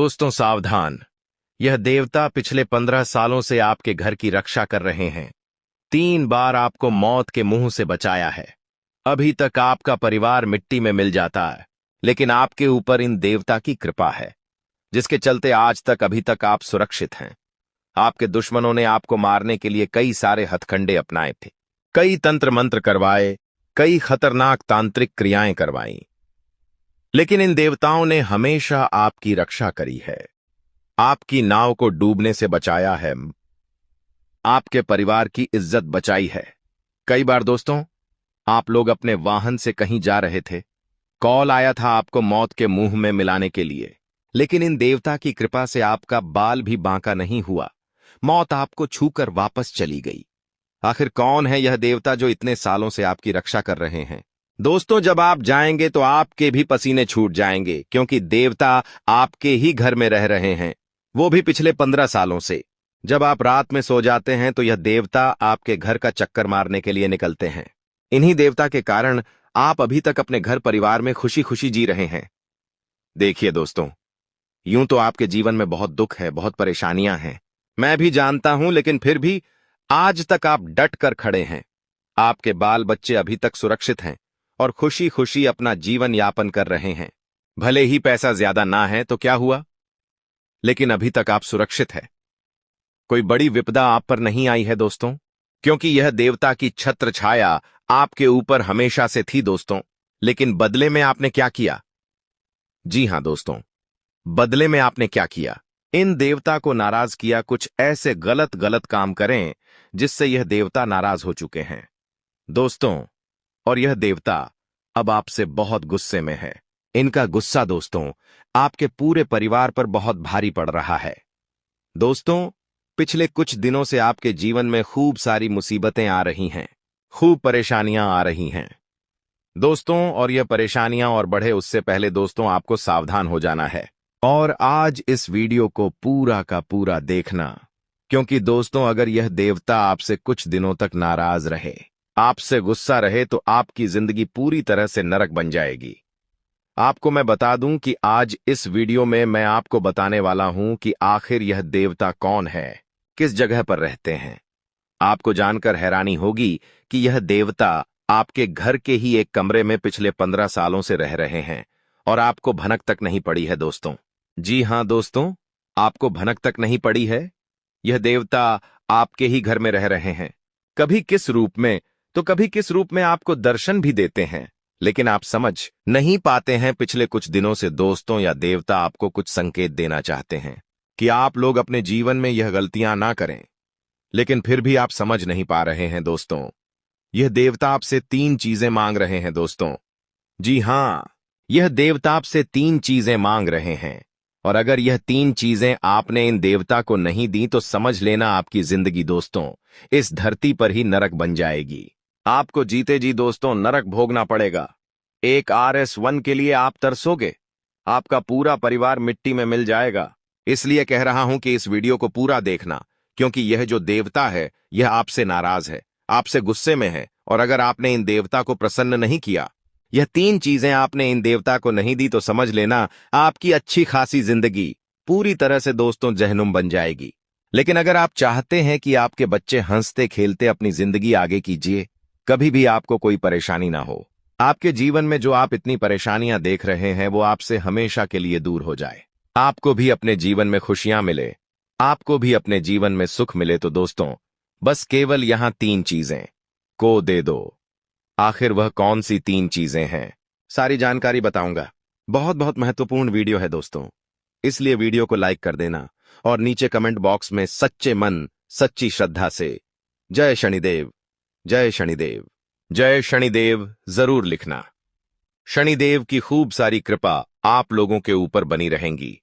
दोस्तों सावधान। यह देवता पिछले 15 सालों से आपके घर की रक्षा कर रहे हैं। 3 बार आपको मौत के मुंह से बचाया है। अभी तक आपका परिवार मिट्टी में मिल जाता है, लेकिन आपके ऊपर इन देवता की कृपा है, जिसके चलते आज तक अभी तक आप सुरक्षित हैं। आपके दुश्मनों ने आपको मारने के लिए कई सारे हथकंडे अपनाए थे, कई तंत्र मंत्र करवाए, कई खतरनाक तांत्रिक क्रियाएं करवाईं, लेकिन इन देवताओं ने हमेशा आपकी रक्षा करी है, आपकी नाव को डूबने से बचाया है, आपके परिवार की इज्जत बचाई है। कई बार दोस्तों, आप लोग अपने वाहन से कहीं जा रहे थे, कॉल आया था आपको मौत के मुंह में मिलाने के लिए, लेकिन इन देवता की कृपा से आपका बाल भी बांका नहीं हुआ। मौत आपको छूकर वापस चली गई। आखिर कौन है यह देवता जो इतने सालों से आपकी रक्षा कर रहे हैं? दोस्तों, जब आप जाएंगे तो आपके भी पसीने छूट जाएंगे, क्योंकि देवता आपके ही घर में रह रहे हैं, वो भी पिछले 15 सालों से। जब आप रात में सो जाते हैं तो यह देवता आपके घर का चक्कर मारने के लिए निकलते हैं। इन्हीं देवता के कारण आप अभी तक अपने घर परिवार में खुशी खुशी जी रहे हैं। देखिए दोस्तों, यूं तो आपके जीवन में बहुत दुख है, बहुत परेशानियां हैं, मैं भी जानता हूं, लेकिन फिर भी आज तक आप डट कर खड़े हैं। आपके बाल बच्चे अभी तक सुरक्षित हैं और खुशी खुशी अपना जीवन यापन कर रहे हैं। भले ही पैसा ज्यादा ना है तो क्या हुआ, लेकिन अभी तक आप सुरक्षित हैं। कोई बड़ी विपदा आप पर नहीं आई है दोस्तों, क्योंकि यह देवता की छत्र छाया आपके ऊपर हमेशा से थी दोस्तों। लेकिन बदले में आपने क्या किया? जी हां दोस्तों, बदले में आपने क्या किया? इन देवता को नाराज किया। कुछ ऐसे गलत गलत काम करें जिससे यह देवता नाराज हो चुके हैं दोस्तों, और यह देवता अब आपसे बहुत गुस्से में है। इनका गुस्सा दोस्तों आपके पूरे परिवार पर बहुत भारी पड़ रहा है। दोस्तों, पिछले कुछ दिनों से आपके जीवन में खूब सारी मुसीबतें आ रही हैं, खूब परेशानियां आ रही हैं दोस्तों, और यह परेशानियां और बढ़े उससे पहले दोस्तों आपको सावधान हो जाना है और आज इस वीडियो को पूरा का पूरा देखना, क्योंकि दोस्तों अगर यह देवता आपसे कुछ दिनों तक नाराज रहे, आपसे गुस्सा रहे, तो आपकी जिंदगी पूरी तरह से नरक बन जाएगी। आपको मैं बता दूं कि आज इस वीडियो में मैं आपको बताने वाला हूं कि आखिर यह देवता कौन है, किस जगह पर रहते हैं। आपको जानकर हैरानी होगी कि यह देवता आपके घर के ही एक कमरे में पिछले 15 सालों से रह रहे हैं और आपको भनक तक नहीं पड़ी है दोस्तों। जी हां दोस्तों, आपको भनक तक नहीं पड़ी है। यह देवता आपके ही घर में रह रहे हैं, कभी किस रूप में तो कभी किस रूप में आपको दर्शन भी देते हैं, लेकिन आप समझ नहीं पाते हैं। पिछले कुछ दिनों से दोस्तों यह देवता आपको कुछ संकेत देना चाहते हैं कि आप लोग अपने जीवन में यह गलतियां ना करें, लेकिन फिर भी आप समझ नहीं पा रहे हैं दोस्तों। यह देवता आपसे 3 चीजें मांग रहे हैं दोस्तों। जी हां, यह देवता आपसे 3 चीजें मांग रहे हैं, और अगर यह 3 चीजें आपने इन देवता को नहीं दी तो समझ लेना आपकी जिंदगी दोस्तों इस धरती पर ही नरक बन जाएगी। आपको जीते जी दोस्तों नरक भोगना पड़ेगा। एक RS1 के लिए आप तरसोगे, आपका पूरा परिवार मिट्टी में मिल जाएगा। इसलिए कह रहा हूं कि इस वीडियो को पूरा देखना, क्योंकि यह जो देवता है यह आपसे नाराज है, आपसे गुस्से में है, और अगर आपने इन देवता को प्रसन्न नहीं किया, यह 3 चीजें आपने इन देवता को नहीं दी, तो समझ लेना आपकी अच्छी खासी जिंदगी पूरी तरह से दोस्तों जहनुम बन जाएगी। लेकिन अगर आप चाहते हैं कि आपके बच्चे हंसते खेलते अपनी जिंदगी आगे कीजिए, कभी भी आपको कोई परेशानी ना हो, आपके जीवन में जो आप इतनी परेशानियां देख रहे हैं वो आपसे हमेशा के लिए दूर हो जाए, आपको भी अपने जीवन में खुशियां मिले, आपको भी अपने जीवन में सुख मिले, तो दोस्तों बस केवल यहां 3 चीजें को दे दो। आखिर वह कौन सी 3 चीजें हैं, सारी जानकारी बताऊंगा। बहुत बहुत महत्वपूर्ण वीडियो है दोस्तों, इसलिए वीडियो को लाइक कर देना और नीचे कमेंट बॉक्स में सच्चे मन सच्ची श्रद्धा से जय शनिदेव, जय शनिदेव, जय शनिदेव जरूर लिखना। शनिदेव की खूब सारी कृपा आप लोगों के ऊपर बनी रहेंगी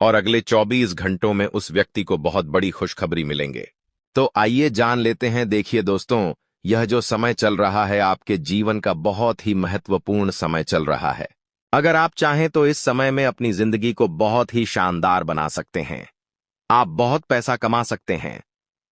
और अगले 24 घंटों में उस व्यक्ति को बहुत बड़ी खुशखबरी मिलेंगे। तो आइए जान लेते हैं। देखिए दोस्तों, यह जो समय चल रहा है आपके जीवन का बहुत ही महत्वपूर्ण समय चल रहा है। अगर आप चाहें तो इस समय में अपनी जिंदगी को बहुत ही शानदार बना सकते हैं। आप बहुत पैसा कमा सकते हैं,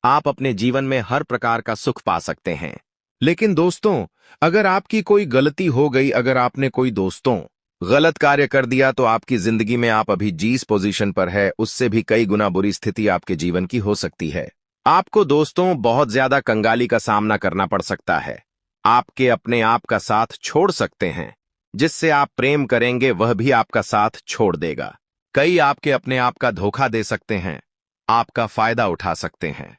आप अपने जीवन में हर प्रकार का सुख पा सकते हैं। लेकिन दोस्तों, अगर आपकी कोई गलती हो गई, अगर आपने कोई दोस्तों गलत कार्य कर दिया तो आपकी जिंदगी में आप अभी जिस पोजीशन पर है उससे भी कई गुना बुरी स्थिति आपके जीवन की हो सकती है। आपको दोस्तों बहुत ज्यादा कंगाली का सामना करना पड़ सकता है। आपके अपने आप का साथ छोड़ सकते हैं। जिससे आप प्रेम करेंगे वह भी आपका साथ छोड़ देगा। कई आपके अपने आप का धोखा दे सकते हैं। आपका फायदा उठा सकते हैं।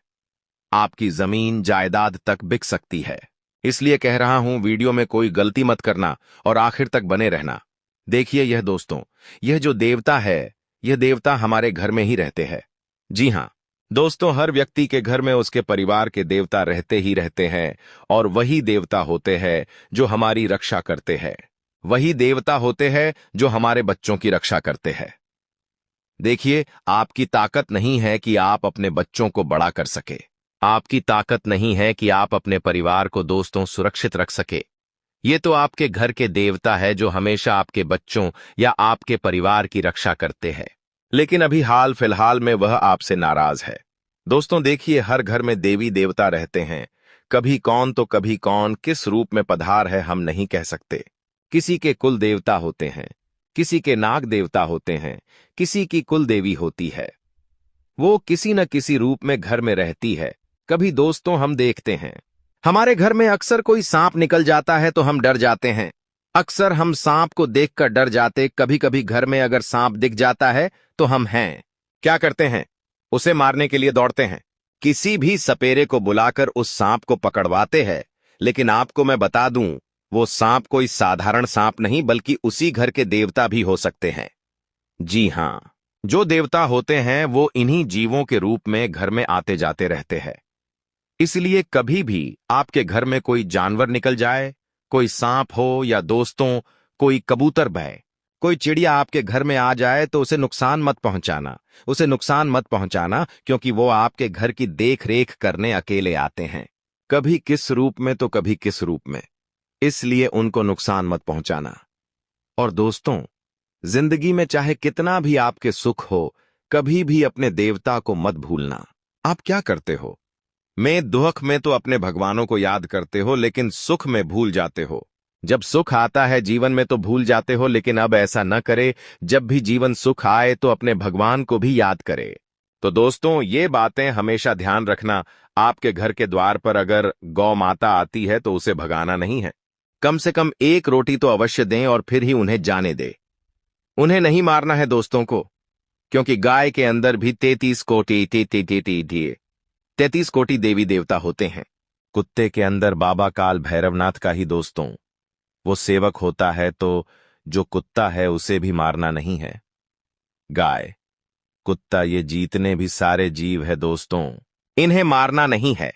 आपकी जमीन जायदाद तक बिक सकती है। इसलिए कह रहा हूं, वीडियो में कोई गलती मत करना और आखिर तक बने रहना। देखिए यह दोस्तों, यह जो देवता है, यह देवता हमारे घर में ही रहते हैं। जी हां दोस्तों, हर व्यक्ति के घर में उसके परिवार के देवता रहते ही रहते हैं और वही देवता होते हैं जो हमारी रक्षा करते हैं। वही देवता होते हैं जो हमारे बच्चों की रक्षा करते हैं। देखिए, आपकी ताकत नहीं है कि आप अपने बच्चों को बड़ा कर सके। आपकी ताकत नहीं है कि आप अपने परिवार को दोस्तों सुरक्षित रख सके। ये तो आपके घर के देवता है जो हमेशा आपके बच्चों या आपके परिवार की रक्षा करते हैं। लेकिन अभी हाल फिलहाल में वह आपसे नाराज है। दोस्तों देखिए, हर घर में देवी देवता रहते हैं। कभी कौन तो कभी कौन किस रूप में पधार है हम नहीं कह सकते। किसी के कुल देवता होते हैं, किसी के नाग देवता होते हैं, किसी की कुल देवी होती है। वो किसी न किसी रूप में घर में रहती है। कभी दोस्तों हम देखते हैं हमारे घर में अक्सर कोई सांप निकल जाता है तो हम डर जाते हैं। अक्सर हम सांप को देखकर डर जाते। कभी कभी घर में अगर सांप दिख जाता है तो हम क्या करते हैं? उसे मारने के लिए दौड़ते हैं। किसी भी सपेरे को बुलाकर उस सांप को पकड़वाते हैं। लेकिन आपको मैं बता दूं, वो सांप कोई साधारण सांप नहीं बल्कि उसी घर के देवता भी हो सकते हैं। जी हां, जो देवता होते हैं वो इन्हीं जीवों के रूप में घर में आते जाते रहते हैं। इसलिए कभी भी आपके घर में कोई जानवर निकल जाए, कोई सांप हो या दोस्तों कोई कबूतर बहे, कोई चिड़िया आपके घर में आ जाए तो उसे नुकसान मत पहुंचाना। उसे नुकसान मत पहुंचाना क्योंकि वो आपके घर की देख रेख करने अकेले आते हैं। कभी किस रूप में तो कभी किस रूप में। इसलिए उनको नुकसान मत पहुंचाना। और दोस्तों, जिंदगी में चाहे कितना भी आपके सुख हो, कभी भी अपने देवता को मत भूलना। आप क्या करते हो? मैं दुख में तो अपने भगवानों को याद करते हो लेकिन सुख में भूल जाते हो। जब सुख आता है जीवन में तो भूल जाते हो, लेकिन अब ऐसा न करे। जब भी जीवन सुख आए तो अपने भगवान को भी याद करे। तो दोस्तों, ये बातें हमेशा ध्यान रखना। आपके घर के द्वार पर अगर गौ माता आती है तो उसे भगाना नहीं है। कम से कम एक रोटी तो अवश्य दें और फिर ही उन्हें जाने दे। उन्हें नहीं मारना है दोस्तों को, क्योंकि गाय के अंदर भी 33 कोटि देवी देवता होते हैं। कुत्ते के अंदर बाबा काल भैरवनाथ का ही दोस्तों वो सेवक होता है। तो जो कुत्ता है उसे भी मारना नहीं है। गाय, कुत्ता, ये जीतने भी सारे जीव है दोस्तों, इन्हें मारना नहीं है।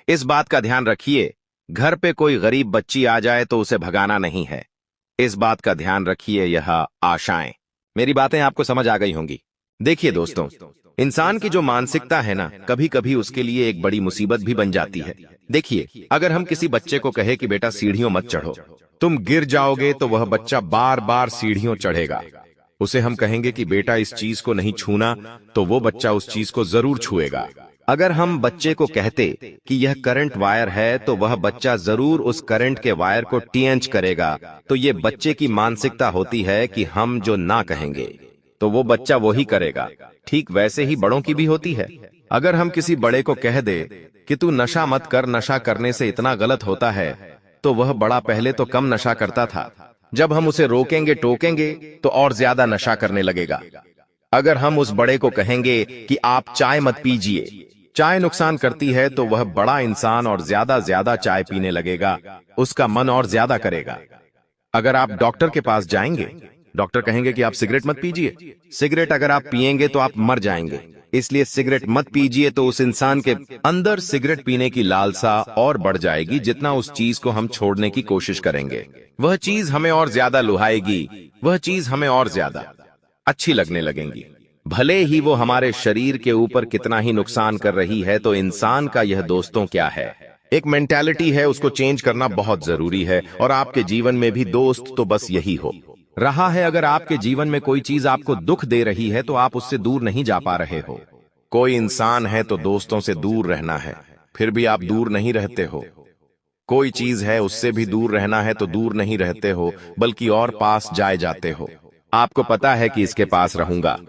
इस बात का ध्यान रखिए। घर पे कोई गरीब बच्ची आ जाए तो उसे भगाना नहीं है। इस बात का ध्यान रखिए। यह आशाएं, मेरी बातें आपको समझ आ गई होंगी। देखिए दोस्तों, इंसान की जो मानसिकता है ना, कभी कभी उसके लिए एक बड़ी मुसीबत भी बन जाती है। देखिए, अगर हम किसी बच्चे को कहे कि बेटा सीढ़ियों मत चढ़ो, तुम गिर जाओगे, तो वह बच्चा बार बार सीढ़ियों चढ़ेगा। उसे हम कहेंगे कि बेटा इस चीज को नहीं छूना, तो वो बच्चा उस चीज को जरूर छुएगा। अगर हम बच्चे को कहते कि यह करंट वायर है, तो वह बच्चा जरूर उस करंट के वायर को टीएंच करेगा। तो ये बच्चे की मानसिकता होती है कि हम जो ना कहेंगे तो वो बच्चा वही करेगा। ठीक वैसे ही बड़ों की भी होती है। अगर हम किसी बड़े को कह दे कि तू नशा मत कर, नशा करने से इतना गलत होता है, तो वह बड़ा पहले तो कम नशा करता था। जब हम उसे रोकेंगे टोकेंगे तो और ज्यादा नशा करने लगेगा। अगर हम उस बड़े को कहेंगे कि आप चाय मत पीजिए, चाय नुकसान करती है, तो वह बड़ा इंसान और ज्यादा चाय पीने लगेगा। उसका मन और ज्यादा करेगा। अगर आप डॉक्टर के पास जाएंगे, डॉक्टर कहेंगे कि आप सिगरेट मत पीजिए। सिगरेट अगर आप पिएंगे तो आप मर जाएंगे, इसलिए सिगरेट मत पीजिए। तो उस इंसान के अंदर सिगरेट पीने की लालसा और बढ़ जाएगी। जितना उस चीज को हम छोड़ने की कोशिश करेंगे, वह चीज हमें और ज्यादा लुभाएगी, वह चीज हमें और ज्यादा अच्छी लगने लगेंगी। भले ही वो हमारे शरीर के ऊपर कितना ही नुकसान कर रही है। तो इंसान का यह दोस्तों क्या है, एक मेंटालिटी है, उसको चेंज करना बहुत जरूरी है। और आपके जीवन में भी दोस्त तो बस यही हो रहा है। अगर आपके जीवन में कोई चीज आपको दुख दे रही है तो आप उससे दूर नहीं जा पा रहे हो। कोई इंसान है तो दोस्तों से दूर रहना है, फिर भी आप दूर नहीं रहते हो। कोई चीज है उससे भी दूर रहना है तो दूर नहीं रहते हो, बल्कि और पास जाए जाते हो। आपको पता है कि इसके पास रहूंगा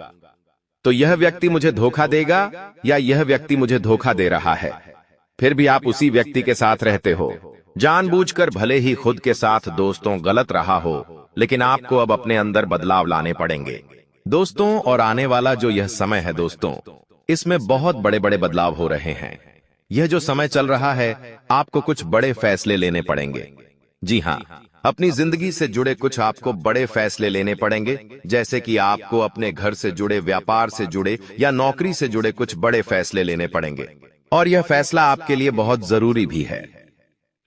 तो यह व्यक्ति मुझे धोखा देगा या यह व्यक्ति मुझे धोखा दे रहा है, फिर भी आप उसी व्यक्ति के साथ रहते हो। जानबूझकर भले ही खुद के साथ दोस्तों गलत रहा हो, लेकिन आपको अब अपने अंदर बदलाव लाने पड़ेंगे दोस्तों। और आने वाला जो यह समय है दोस्तों, इसमें बहुत बड़े बड़े बदलाव हो रहे हैं। यह जो समय चल रहा है, आपको कुछ बड़े फैसले लेने पड़ेंगे। जी हाँ, अपनी जिंदगी से जुड़े कुछ आपको बड़े फैसले लेने पड़ेंगे, जैसे कि आपको अपने घर से जुड़े, व्यापार से जुड़े या नौकरी से जुड़े कुछ बड़े फैसले लेने पड़ेंगे। और यह फैसला आपके लिए बहुत जरूरी भी है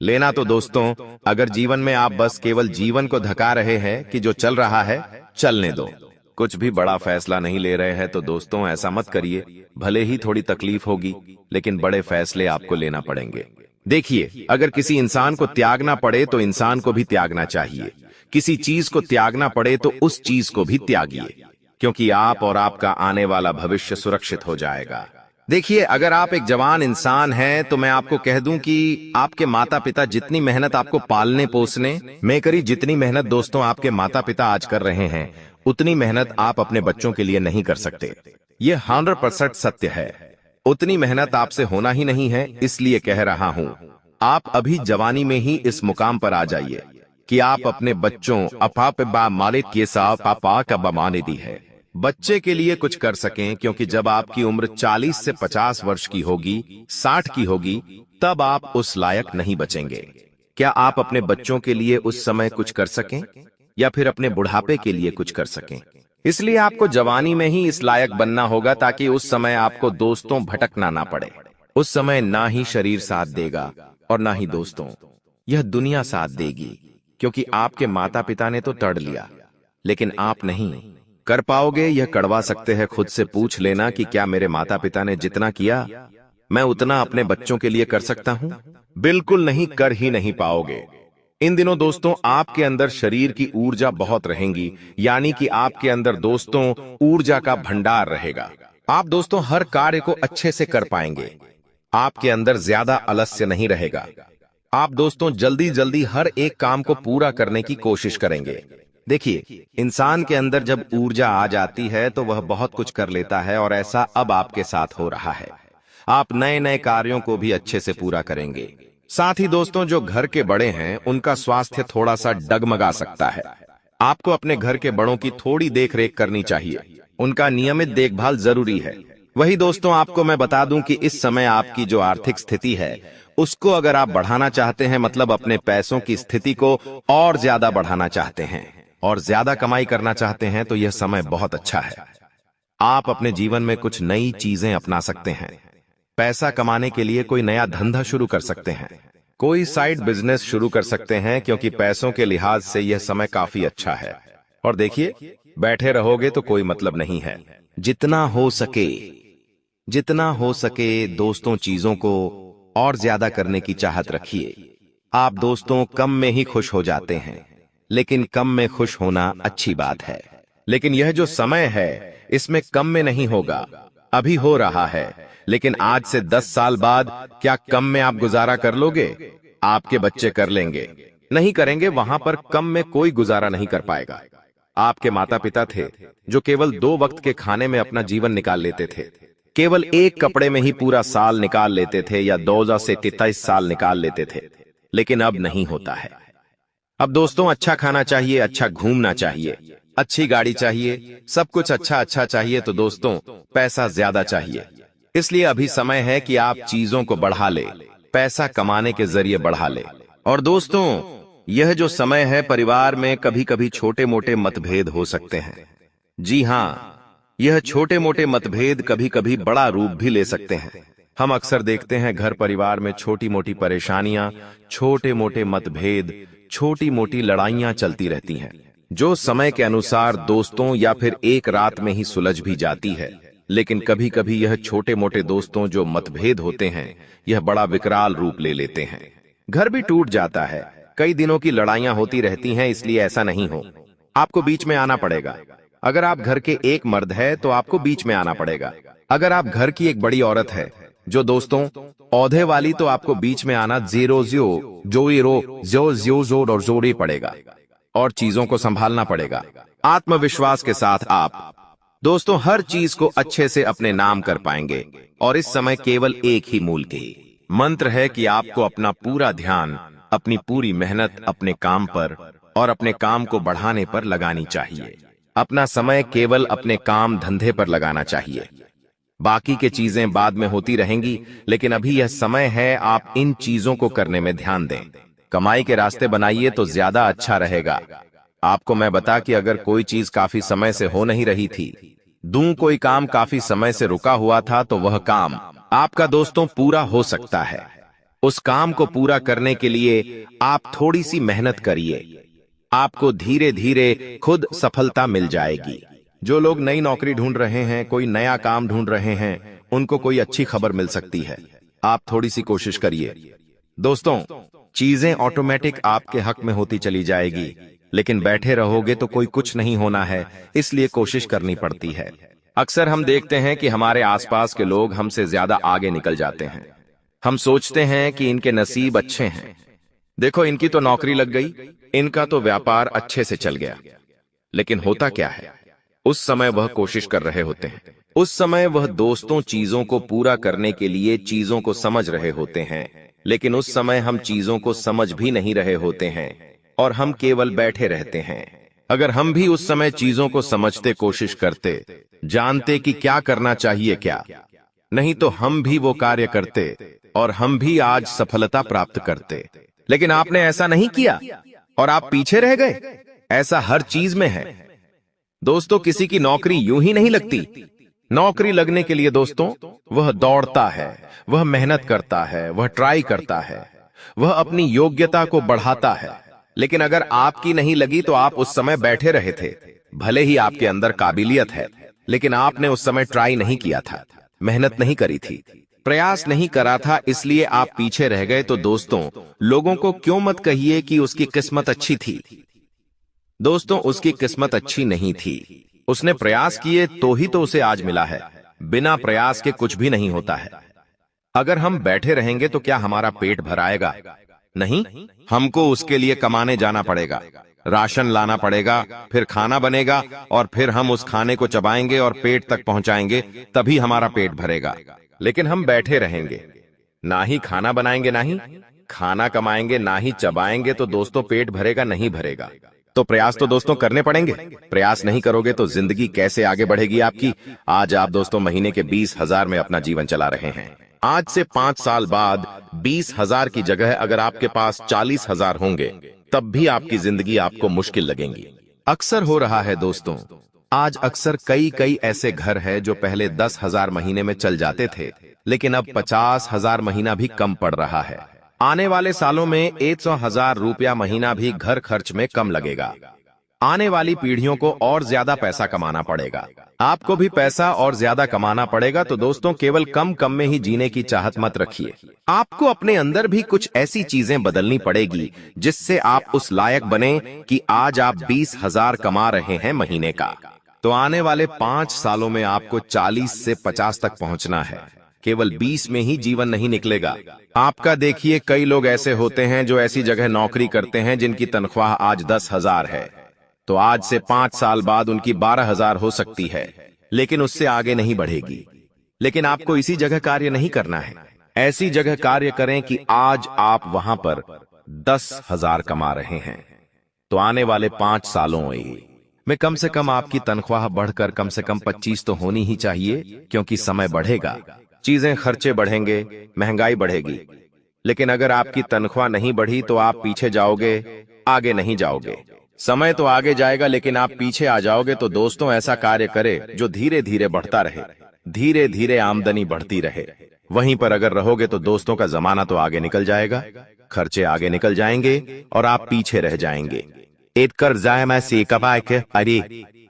लेना। तो दोस्तों, अगर जीवन में आप बस केवल जीवन को धका रहे हैं कि जो चल रहा है चलने दो, कुछ भी बड़ा फैसला नहीं ले रहे हैं, तो दोस्तों ऐसा मत करिए। भले ही थोड़ी तकलीफ होगी, लेकिन बड़े फैसले आपको लेना पड़ेंगे। देखिए, अगर किसी इंसान को त्यागना पड़े तो इंसान को भी त्यागना चाहिए। किसी चीज को त्यागना पड़े तो उस चीज को भी त्यागिए, क्योंकि आप और आपका आने वाला भविष्य सुरक्षित हो जाएगा। देखिए, अगर आप एक जवान इंसान हैं तो मैं आपको कह दूं कि आपके माता पिता जितनी मेहनत आपको पालने पोसने में करी, जितनी मेहनत दोस्तों आपके माता पिता आज कर रहे हैं, उतनी मेहनत आप अपने बच्चों के लिए नहीं कर सकते। ये 100% सत्य है। उतनी मेहनत आपसे होना ही नहीं है, इसलिए कह रहा हूं, आप अभी जवानी में ही इस मुकाम पर आ जाइए कि आप अपने बच्चों अपा मालिक के साथ पापा का बमाने दी है, बच्चे के लिए कुछ कर सकें। क्योंकि जब आपकी उम्र 40 से 50 वर्ष की होगी, 60 की होगी, तब आप उस लायक नहीं बचेंगे। क्या आप अपने बच्चों के लिए उस समय कुछ कर सकें या फिर अपने बुढ़ापे के लिए कुछ कर सकें? इसलिए आपको जवानी में ही इस लायक बनना होगा, ताकि उस समय आपको दोस्तों भटकना ना पड़े। उस समय ना ही शरीर साथ देगा और ना ही दोस्तों, यह दुनिया साथ देगी। क्योंकि आपके माता पिता ने तो तड़ लिया, लेकिन आप नहीं कर पाओगे। यह कड़वा सकते हैं, खुद से पूछ लेना कि क्या मेरे माता पिता ने जितना किया, मैं उतना अपने बच्चों के लिए कर सकता हूं? बिल्कुल नहीं, कर ही नहीं पाओगे। इन दिनों दोस्तों आपके अंदर शरीर की ऊर्जा बहुत रहेंगी, यानी कि आपके अंदर दोस्तों ऊर्जा का भंडार रहेगा। आप दोस्तों हर कार्य को अच्छे से कर पाएंगे। आपके अंदर ज्यादा आलस्य नहीं रहेगा। आप दोस्तों जल्दी जल्दी हर एक काम को पूरा करने की कोशिश करेंगे। देखिए, इंसान के अंदर जब ऊर्जा आ जाती है तो वह बहुत कुछ कर लेता है, और ऐसा अब आपके साथ हो रहा है। आप नए नए कार्यों को भी अच्छे से पूरा करेंगे। साथ ही दोस्तों, जो घर के बड़े हैं उनका स्वास्थ्य थोड़ा सा डगमगा सकता है। आपको अपने घर के बड़ों की थोड़ी देख रेख करनी चाहिए, उनका नियमित देखभाल जरूरी है। वही दोस्तों, आपको मैं बता दूं कि इस समय आपकी जो आर्थिक स्थिति है उसको अगर आप बढ़ाना चाहते हैं, मतलब अपने पैसों की स्थिति को और ज्यादा बढ़ाना चाहते हैं और ज्यादा कमाई करना चाहते हैं, तो यह समय बहुत अच्छा है। आप अपने जीवन में कुछ नई चीजें अपना सकते हैं। पैसा कमाने के लिए कोई नया धंधा शुरू कर सकते हैं, कोई साइड बिजनेस शुरू कर सकते हैं, क्योंकि पैसों के लिहाज से यह समय काफी अच्छा है। और देखिए, बैठे रहोगे तो कोई मतलब नहीं है। जितना हो सके दोस्तों चीजों को और ज्यादा करने की चाहत रखिए। आप दोस्तों कम में ही खुश हो जाते हैं, लेकिन कम में खुश होना अच्छी बात है। लेकिन यह जो समय है इसमें कम में नहीं होगा। अभी हो रहा है, लेकिन आज से 10 साल बाद क्या कम में आप गुजारा कर लोगे? आपके बच्चे कर लेंगे, नहीं करेंगे, वहां पर कम में कोई गुजारा नहीं कर पाएगा। आपके माता पिता थे जो केवल 2 वक्त के खाने में अपना जीवन निकाल लेते थे, केवल एक कपड़े में ही पूरा साल निकाल लेते थे, या 2 से 23 साल निकाल लेते थे। लेकिन अब नहीं होता है। अब दोस्तों अच्छा खाना चाहिए, अच्छा घूमना चाहिए, अच्छी गाड़ी चाहिए, सब कुछ अच्छा चाहिए। तो दोस्तों पैसा ज्यादा चाहिए। इसलिए अभी समय है कि आप चीजों को बढ़ा ले, पैसा कमाने के जरिए बढ़ा ले। और दोस्तों यह जो समय है, परिवार में कभी कभी छोटे मोटे मतभेद हो सकते हैं। जी हाँ, यह छोटे मोटे मतभेद कभी कभी बड़ा रूप भी ले सकते हैं। हम अक्सर देखते हैं घर परिवार में छोटी मोटी परेशानियां, छोटे मोटे मतभेद, छोटी मोटी लड़ाइयां चलती रहती हैं, जो समय के अनुसार दोस्तों या फिर एक रात में ही सुलझ भी जाती है। लेकिन कभी कभी यह छोटे मोटे दोस्तों जो मतभेद होते हैं, यह बड़ा विकराल रूप ले लेते हैं। घर भी टूट जाता है, कई दिनों की लड़ाइयां होती रहती हैं। इसलिए ऐसा नहीं हो, आपको बीच में आना पड़ेगा। अगर आप घर के एक मर्द है तो आपको बीच में आना पड़ेगा। अगर आप घर की एक बड़ी औरत है, जो दोस्तों औधे वाली, तो आपको बीच में आना जीरो ज्यो जो ज्यो ज्यो जोर और जोर ही पड़ेगा और चीजों को संभालना पड़ेगा। आत्मविश्वास के साथ आप दोस्तों हर चीज को अच्छे से अपने नाम कर पाएंगे। और इस समय केवल एक ही मूल की मंत्र है कि आपको अपना पूरा ध्यान, अपनी पूरी मेहनत अपने काम पर और अपने काम को बढ़ाने पर लगानी चाहिए। अपना समय केवल अपने काम धंधे पर लगाना चाहिए। बाकी के चीजें बाद में होती रहेंगी, लेकिन अभी यह समय है आप इन चीजों को करने में ध्यान दें। कमाई के रास्ते बनाइए तो ज्यादा अच्छा रहेगा। आपको मैं बता कि अगर कोई चीज काफी समय से हो नहीं रही थी, कोई काम काफी समय से रुका हुआ था, तो वह काम आपका दोस्तों पूरा हो सकता है। उस काम को पूरा करने के लिए आप थोड़ी सी मेहनत करिए, आपको धीरे धीरे खुद सफलता मिल जाएगी। जो लोग नई नौकरी ढूंढ रहे हैं, कोई नया काम ढूंढ रहे हैं, उनको कोई अच्छी खबर मिल सकती है। आप थोड़ी सी कोशिश करिए। दोस्तों चीजें ऑटोमेटिक आपके हक में होती चली जाएगी, लेकिन बैठे रहोगे तो कोई कुछ नहीं होना है, इसलिए कोशिश करनी पड़ती है। अक्सर हम देखते हैं कि हमारे आसपास के लोग हमसे ज्यादा आगे निकल जाते हैं। हम सोचते हैं कि इनके नसीब अच्छे हैं, देखो इनकी तो नौकरी लग गई, इनका तो व्यापार अच्छे से चल गया। लेकिन होता क्या है, उस समय वह कोशिश कर रहे होते हैं, उस समय वह दोस्तों चीजों को पूरा करने के लिए चीजों को समझ रहे होते हैं, लेकिन उस समय हम चीजों को समझ भी नहीं रहे होते हैं और हम केवल बैठे रहते हैं। अगर हम भी उस समय चीजों को समझते, कोशिश करते, जानते कि क्या करना चाहिए क्या नहीं, तो हम भी वो कार्य करते और हम भी आज सफलता प्राप्त करते। लेकिन आपने ऐसा नहीं किया और आप पीछे रह गए। ऐसा हर चीज में है दोस्तों, किसी की नौकरी यूं ही नहीं लगती। नौकरी लगने के लिए दोस्तों वह दौड़ता है, वह मेहनत करता है, वह ट्राई करता है, वह अपनी योग्यता को बढ़ाता है। लेकिन अगर आपकी नहीं लगी तो आप उस समय बैठे रहे थे। भले ही आपके अंदर काबिलियत है, लेकिन आपने उस समय ट्राई नहीं किया था, मेहनत नहीं करी थी, प्रयास नहीं करा था, इसलिए आप पीछे रह गए। तो दोस्तों लोगों को क्यों मत कहिए कि उसकी किस्मत अच्छी थी। दोस्तों उसकी किस्मत अच्छी नहीं थी, उसने प्रयास किए तो ही तो उसे आज मिला है। बिना प्रयास के कुछ भी नहीं होता है। अगर हम बैठे रहेंगे तो क्या हमारा पेट भर आएगा? नहीं, हमको उसके लिए कमाने जाना पड़ेगा, राशन लाना पड़ेगा, फिर खाना बनेगा और फिर हम उस खाने को चबाएंगे और पेट तक पहुंचाएंगे, तभी हमारा पेट भरेगा। लेकिन हम बैठे रहेंगे, ना ही खाना बनाएंगे, ना ही खाना कमाएंगे, ना ही चबाएंगे, तो दोस्तों पेट भरेगा नहीं भरेगा। तो प्रयास तो दोस्तों करने पड़ेंगे। प्रयास नहीं करोगे तो जिंदगी कैसे आगे बढ़ेगी आपकी। आज आप दोस्तों महीने के 20,000 में अपना जीवन चला रहे हैं। आज से 5 साल बाद 20,000 की जगह अगर आपके पास 40,000 होंगे, तब भी आपकी जिंदगी आपको मुश्किल लगेगी। अक्सर हो रहा है दोस्तों, आज अक्सर कई ऐसे घर हैं जो पहले 10,000 महीने में चल जाते थे, लेकिन अब 50,000 महीना भी कम पड़ रहा है। आने वाले सालों में 100,000 रुपया महीना भी घर खर्च में कम लगेगा। आने वाली पीढ़ियों को और ज्यादा पैसा कमाना पड़ेगा, आपको भी पैसा और ज्यादा कमाना पड़ेगा। तो दोस्तों केवल कम में ही जीने की चाहत मत रखिए। आपको अपने अंदर भी कुछ ऐसी चीजें बदलनी पड़ेगी जिससे आप उस लायक बने कि आज आप 20,000 कमा रहे हैं महीने का। तो आने वाले 5 सालों में आपको 40 से 50 तक पहुंचना है। केवल 20 में ही जीवन नहीं निकलेगा आपका। देखिए कई लोग ऐसे होते हैं जो ऐसी जगह नौकरी करते हैं जिनकी तनख्वाह आज 10,000 है, तो आज से 5 साल बाद उनकी 12,000 हो सकती है, लेकिन उससे आगे नहीं बढ़ेगी। लेकिन आपको इसी जगह कार्य नहीं करना है, ऐसी जगह कार्य करें कि आज आप वहां पर 10,000 कमा रहे हैं। तो आने वाले 5 सालों में कम से कम आपकी तनख्वाह बढ़कर कम से कम 25 तो होनी ही चाहिए, क्योंकि समय बढ़ेगा, चीजें खर्चे बढ़ेंगे, महंगाई बढ़ेगी। लेकिन अगर आपकी तनख्वाह नहीं बढ़ी तो आप पीछे जाओगे, आगे नहीं जाओगे। समय तो आगे जाएगा लेकिन आप पीछे आ जाओगे। तो दोस्तों ऐसा कार्य करे जो धीरे धीरे बढ़ता रहे, धीरे धीरे आमदनी बढ़ती रहे। वहीं पर अगर रहोगे तो दोस्तों का जमाना तो आगे निकल जाएगा, खर्चे आगे निकल जाएंगे और आप पीछे रह जाएंगे। एक कर्ज आए मैं से अरे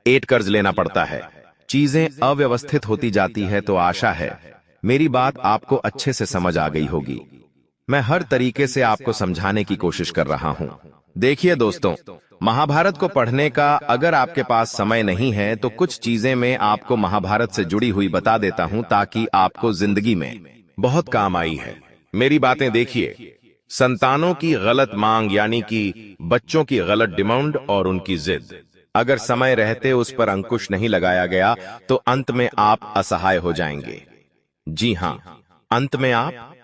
8 कर्ज लेना पड़ता है। चीजें अव्यवस्थित होती जाती है। तो आशा है मेरी बात आपको अच्छे से समझ आ गई होगी। मैं हर तरीके से आपको समझाने की कोशिश कर रहा हूं। देखिए दोस्तों, महाभारत को पढ़ने का अगर आपके पास समय नहीं है तो कुछ चीजें मैं आपको महाभारत से जुड़ी हुई बता देता हूं, ताकि आपको जिंदगी में बहुत काम आई है। मेरी बातें देखिए, संतानों की गलत मांग यानी कि बच्चों की गलत डिमांड और उनकी जिद, अगर समय रहते उस पर अंकुश नहीं लगाया गया तो अंत में आप असहाय हो जाएंगे। जी हां, अंत में आप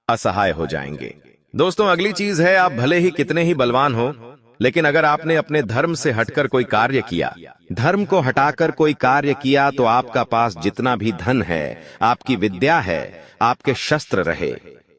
असहाय हो जाएंगे। दोस्तों, अगली चीज है, आप भले ही कितने ही बलवान हो, लेकिन अगर आपने अपने धर्म से हटकर कोई कार्य किया, धर्म को हटाकर कोई कार्य किया, तो आपका पास जितना भी धन है, आपकी विद्या है, आपके शस्त्र रहे,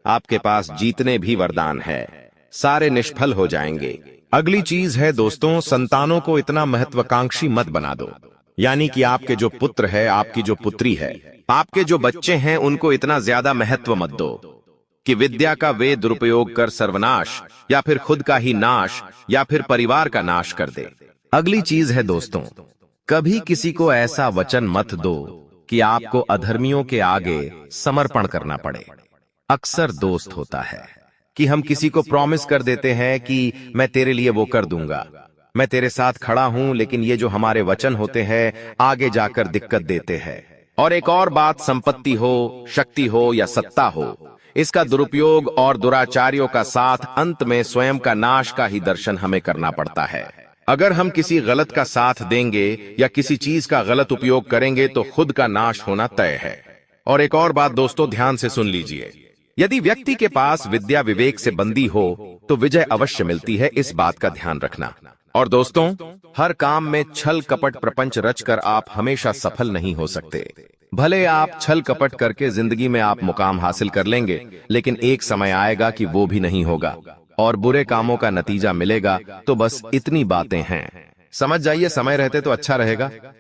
आपके पास जीतने भी वरदान है, सारे निष्फल हो जाएंगे। अगली चीज है दोस्तों, संतानों को इतना महत्वाकांक्षी मत बना दो। यानी कि आपके जो पुत्र है, आपकी जो पुत्री है, आपके जो बच्चे हैं, उनको इतना ज्यादा महत्व मत दो कि विद्या का वे दुरुपयोग कर सर्वनाश या फिर खुद का ही नाश या फिर परिवार का नाश कर दे। अगली चीज है दोस्तों, कभी किसी को ऐसा वचन मत दो कि आपको अधर्मियों के आगे समर्पण करना पड़े। अक्सर दोस्त होता है कि हम किसी को प्रॉमिस कर देते हैं कि मैं तेरे लिए वो कर दूंगा, मैं तेरे साथ खड़ा हूं, लेकिन ये जो हमारे वचन होते हैं आगे जाकर दिक्कत देते हैं। और एक और बात, संपत्ति हो, शक्ति हो या सत्ता हो, इसका दुरुपयोग और दुराचारियों का साथ अंत में स्वयं का नाश का ही दर्शन हमें करना पड़ता है। अगर हम किसी गलत का साथ देंगे या किसी चीज का गलत उपयोग करेंगे तो खुद का नाश होना तय है। और एक और बात दोस्तों, ध्यान से सुन लीजिए, यदि व्यक्ति के पास विद्या विवेक से बंदी हो तो विजय अवश्य मिलती है, इस बात का ध्यान रखना। और दोस्तों, हर काम में छल कपट प्रपंच रचकर आप हमेशा सफल नहीं हो सकते। भले आप छल कपट करके जिंदगी में आप मुकाम हासिल कर लेंगे, लेकिन एक समय आएगा कि वो भी नहीं होगा और बुरे कामों का नतीजा मिलेगा। तो बस इतनी बातें हैं, समझ जाइए, समय रहते तो अच्छा रहेगा।